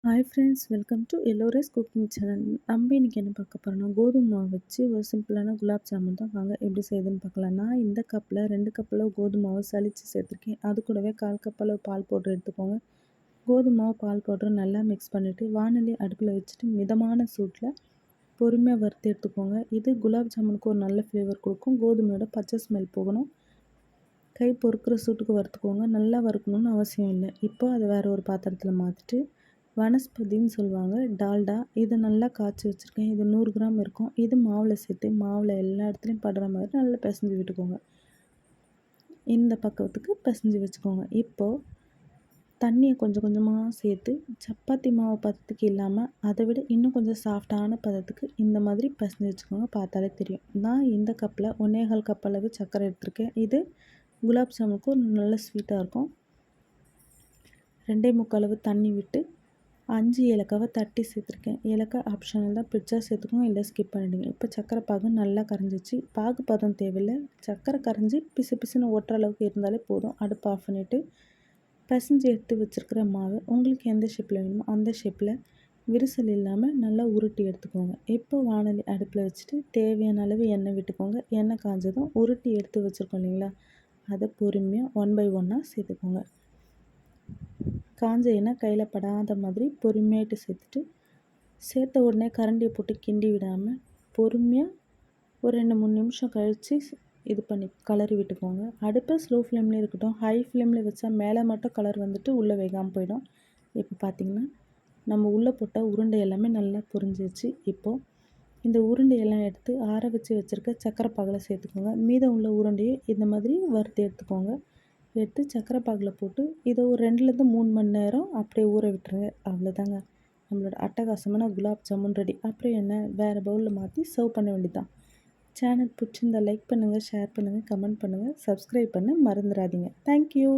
Hi friends, welcome to Ellora's cooking channel. நம்ம இன்னைக்கு என்ன பார்க்க போறோம்னா, கோதுமை மாவு வச்சு ஒரு சிம்பிளான குலாப் ஜாமுன் தான். வாங்க எப்படி செய்யுதுன்னு பார்க்கலாம். நான் இந்த கப்பில் 2 கப் அளவு கோதுமை மாவு சலிச்சு சேர்த்துருக்கேன். அது கூடவே 1/4 கப் அளவு பால் பவுடர் எடுத்துக்கோங்க. கோதுமை மாவு பால் பவுடர் நல்லா மிக்ஸ் பண்ணிவிட்டு வானொலி அடுப்பில் வச்சுட்டு மிதமான சூட்டில் பொறுமையாக வறுத்து எடுத்துக்கோங்க. இது குலாப் ஜாமுனுக்கு ஒரு நல்ல ஃப்ளேவர் கொடுக்கும். கோதுமையோட பச்சை ஸ்மெல் போகணும். கை பொறுக்கிற சூட்டுக்கு வறுத்துக்கோங்க. நல்லா வறுக்கணும்னு அவசியம் இல்லை. இப்போ அதை வேறு ஒரு பாத்திரத்தில் மாற்றிட்டு வனஸ்பதின்னு சொல்லுவாங்க, டால்டா, இதை நல்லா காய்ச்சி வச்சுருக்கேன். இது 100 கிராம் இருக்கும். இது மாவில் சேர்த்து மாவில் எல்லா இடத்துலையும் படுற மாதிரி நல்லா பிசைஞ்சு விட்டுக்கோங்க. இந்த பக்குவத்துக்கு பிசைஞ்சு வச்சுக்கோங்க. இப்போது தண்ணியை கொஞ்சம் கொஞ்சமாக சேர்த்து சப்பாத்தி மாவு பதத்துக்கு இல்லாமல் அதை விட இன்னும் கொஞ்சம் சாஃப்டான பதத்துக்கு இந்த மாதிரி பிசைஞ்சு வச்சுக்கோங்க. பார்த்தாலே தெரியும். நான் இந்த கப்பில் 1/4 கப் அளவு சர்க்கரை எடுத்திருக்கேன். இது குலாப் ஜாமுனுக்கு ஒரு நல்ல ஸ்வீட்டாக இருக்கும். 2.25 அளவு தண்ணி விட்டு 5 ஏலக்காவை தட்டி சேர்த்துருக்கேன். ஏலக்காய் ஆப்ஷனல் தான், பிடிச்சா சேர்த்துக்கோங்க, இல்லை ஸ்கிப் பண்ணிவிடுங்க. இப்போ சர்க்கரை பாகு நல்லா கரைஞ்சிச்சு. பாகு பதம் தேவையில்லை. சர்க்கரை கரைஞ்சி பிசு பிசுன்னு ஒட்டுற அளவுக்கு இருந்தாலே போதும். அடுப்பு ஆஃப் பண்ணிவிட்டு பிசைஞ்சு எடுத்து வச்சுருக்கிற மாவு உங்களுக்கு எந்த ஷேப்பில் வேணுமோ அந்த ஷேப்பில் விரிசல் இல்லாமல் நல்லா உருட்டி எடுத்துக்கோங்க. இப்போ வானொலி அடுப்பில் வச்சுட்டு தேவையான அளவு எண்ணெய் விட்டுக்கோங்க. எண்ணெய் காஞ்சதும் உருட்டி எடுத்து வச்சுருக்கோம் இல்லைங்களா, அதை பொறுமையாக 1 by 1 சேர்த்துக்கோங்க. காஞ்ச எண்ணெய் கையில் படாத மாதிரி பொறுமையாയിട്ട് சேர்த்த உடனே கரண்டியை போட்டு கிண்டி விடாமல் பொறுமையாக ஒரு 2-3 நிமிஷம் கழித்து இது பண்ணி கலரி விட்டுக்கோங்க. அடுப்பை ஸ்லோ ஃப்ளேம்லேயே இருக்கட்டும். ஹை ஃப்ளேமில் வச்சா மேலே மட்டும் கலர் வந்துட்டு உள்ளே வேகாமல் போயிடும். இப்போ பார்த்திங்கன்னா நம்ம உள்ளே போட்ட உருண்டை எல்லாமே நல்லா பொரிஞ்சிச்சு. இப்போது இந்த உருண்டையெல்லாம் எடுத்து ஆற வச்சு வச்சுருக்க சக்கரை பாகில் சேர்த்துக்கோங்க. மீதம் உள்ள உருண்டையை இந்த மாதிரி வறுத்து எடுத்துக்கோங்க. எடுத்து சக்கரை பாகில் போட்டு இதை ஒரு 2லேருந்து 3 மணி நேரம் அப்படியே ஊற விட்டுருங்க. அவ்வளோதாங்க, நம்மளோட அட்டகாசமான குலாப் ஜாமுன் ரெடி. அப்புறம் என்ன, வேறு பவுலில் மாற்றி சர்வ் பண்ண வேண்டியதான். சேனல் பிடிச்சிருந்தா லைக் பண்ணுங்கள், ஷேர் பண்ணுங்கள், கமெண்ட் பண்ணுங்கள், சப்ஸ்கிரைப் பண்ண மறந்துடாதீங்க. தேங்க்யூ.